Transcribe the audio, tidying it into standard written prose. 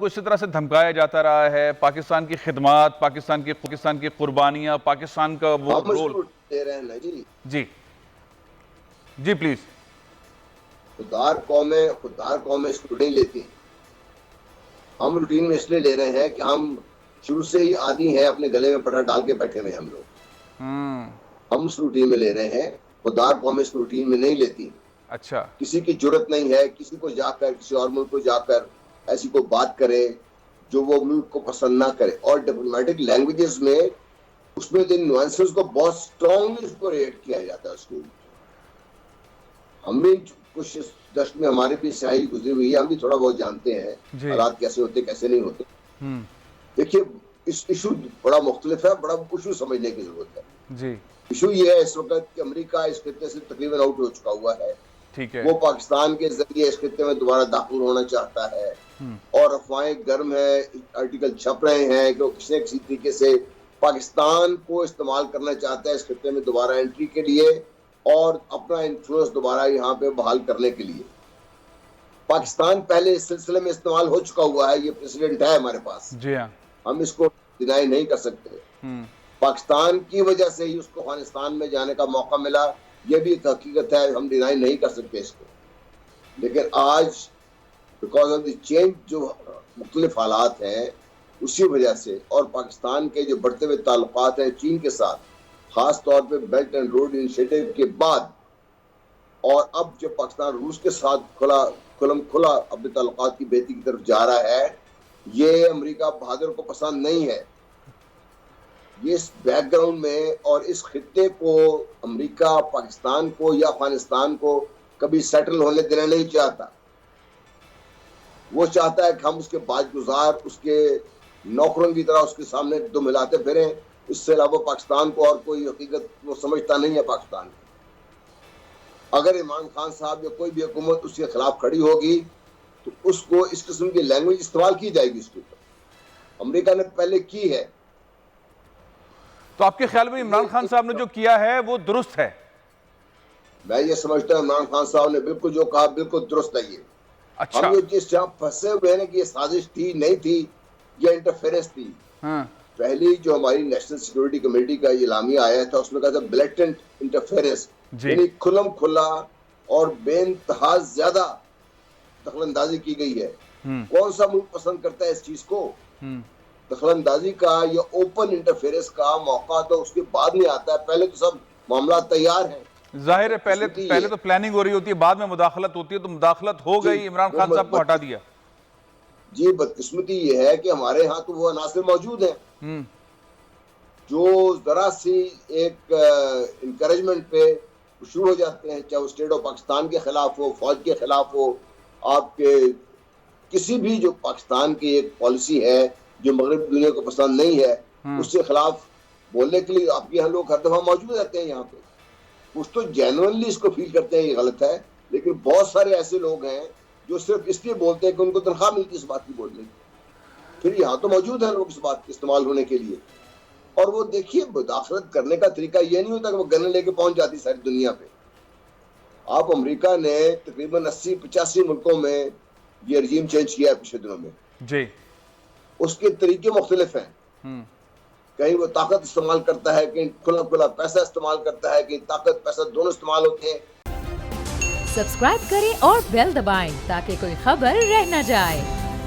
کو اسی طرح سے دھمکایا جاتا رہا ہے، پاکستان کی خدمات، پاکستان کی قربانیاں، پاکستان کا وہ رول. ہم دے رہے ہیں نا جی جی پلیز. خوددار قومیں اس کو نہیں لیتی. ہم روٹین میں اس لیے لے رہے ہیں کہ ہم شروع سے ہی عادی ہیں اپنے گلے میں پٹھا ڈال کے بیٹھے ہوئے ہم لوگ. ہم اس روٹین میں لے رہے ہیں. خوددار قومیں اس روٹین میں نہیں لیتی. اچھا. کسی کی جرت نہیں ہے کسی کو جا کر کسی اور ملک کو جا کر ایسی کوئی بات کرے جو وہ ملک کو پسند نہ کرے. اور ڈپلومیٹک لینگویجز میں اس میں جن نوانسز کو بہت اسٹرانگلی اس کو ریٹ کیا جاتا ہے. اس کو ہم بھی کچھ دشت میں ہمارے بھی سیاحی گزری ہوئی ہے. ہم بھی تھوڑا بہت جانتے ہیں حالات کیسے ہوتے کیسے نہیں ہوتے. دیکھیے اس ایشو بڑا مختلف ہے. بڑا ایشو سمجھنے کی ضرورت ہے. ایشو یہ ہے اس وقت کہ امریکہ اس خطے سے تقریباً آؤٹ ہو چکا ہوا ہے. وہ پاکستان کے ذریعے اس خطے میں دوبارہ داخل ہونا چاہتا ہے اور افواہیں گرم ہیں. آرٹیکل چھپ رہے ہیں کہ وہ کسی نہ کسی طریقے سے پاکستان کو استعمال کرنا چاہتا ہے اس خطے میں دوبارہ انٹری کے لیے اور اپنا انفلوئنس دوبارہ یہاں پہ بحال کرنے کے لیے. پاکستان پہلے اس سلسلے میں استعمال ہو چکا ہوا ہے. یہ پریسیڈنٹ ہے ہمارے پاس. ہم اس کو ڈینائی نہیں کر سکتے. پاکستان کی وجہ سے ہی اس کو افغانستان میں جانے کا موقع ملا. یہ بھی ایک حقیقت ہے. ہم ڈینائی نہیں کر سکتے اس کو. لیکن آج بیکاز آف دی چینج جو مختلف حالات ہیں اسی وجہ سے اور پاکستان کے جو بڑھتے ہوئے تعلقات ہیں چین کے ساتھ خاص طور پہ بیلٹ اینڈ روڈ انیشیٹو کے بعد اور اب جو پاکستان روس کے ساتھ کھلا اپنے تعلقات کی بہتری کی طرف جا رہا ہے یہ امریکہ بہادر کو پسند نہیں ہے. یہ اس بیک گراؤنڈ میں اور اس خطے کو امریکہ پاکستان کو یا افغانستان کو کبھی سیٹل ہونے دینا نہیں چاہتا. وہ چاہتا ہے کہ ہم اس کے باج گزار اس کے نوکروں کی طرح اس کے سامنے دم ہلاتے پھریں. اس سے علاوہ پاکستان کو اور کوئی حقیقت وہ سمجھتا نہیں ہے. پاکستان اگر عمران خان صاحب یا کوئی بھی حکومت اس کے خلاف کھڑی ہوگی تو اس کو اس قسم کی لینگویج استعمال کی جائے گی. اس کے اوپر امریکہ نے پہلے کی ہے. تو آپ کے خیال میں عمران خان صاحب نے جو کیا ہے وہ درست ہے؟ میں یہ سمجھتا ہوں عمران خان صاحب نے بالکل جو کہا بالکل درست ہے. یہ ہم یہ جس جہاں پھنسے ہوئے ہیں کہ یہ سازش تھی نہیں تھی یہ انٹرفیرنس تھی. پہلی جو ہماری نیشنل سیکورٹی کمیٹی کا اعلامیہ آیا تھا اس میں کہا تھا بلیٹنٹ انٹرفیرنس یعنی کھلم کھلا اور بے انتہا زیادہ دخل اندازی کی گئی ہے. کون سا ملک پسند کرتا ہے اس چیز کو؟ دخل اندازی کا یا اوپن انٹرفیرنس کا موقع تو اس کے بعد نہیں آتا ہے. پہلے تو سب معاملات تیار ہیں. ظاہر ہے پہلے تو پلاننگ ہو رہی ہوتی ہے بعد میں مداخلت ہوتی ہے. تو مداخلت ہو گئی عمران خان صاحب کو ہٹا دیا. جی بدقسمتی یہ ہے کہ ہمارے ہاں تو وہ عناصر موجود ہیں جو ذرا سی ایک انکریجمنٹ پہ شروع ہو جاتے ہیں. چاہے وہ اسٹیٹ آف پاکستان کے خلاف ہو فوج کے خلاف ہو آپ کے کسی بھی جو پاکستان کی ایک پالیسی ہے جو مغربی دنیا کو پسند نہیں ہے اس کے خلاف بولنے کے لیے آپ کے یہاں لوگ ہر دفعہ موجود رہتے ہیں. یہاں پہ کچھ تو جینوئنلی اس کو فیل کرتے ہیں یہ غلط ہے لیکن بہت سارے ایسے لوگ ہیں جو صرف اس لیے بولتے ہیں کہ ان کو تنخواہ ملتی ہے اس بات کی بولنے کی. پھر یہاں تو موجود ہیں لوگ اس بات کے استعمال ہونے کے لیے. اور وہ دیکھیے مداخلت کرنے کا طریقہ یہ نہیں ہوتا کہ وہ گن لے کے پہنچ جاتی ساری دنیا پہ. آپ امریکہ نے تقریباً 80-85 ملکوں میں یہ رجیم چینج کیا ہے پچھلے دنوں میں. جی اس کے طریقے مختلف ہیں. کہیں وہ طاقت استعمال کرتا ہے کہیں کھلا پیسہ استعمال کرتا ہے کہیں طاقت پیسہ دونوں استعمال ہوتے ہیں. سبسکرائب کریں اور بیل دبائیں تاکہ کوئی خبر رہ نہ جائے.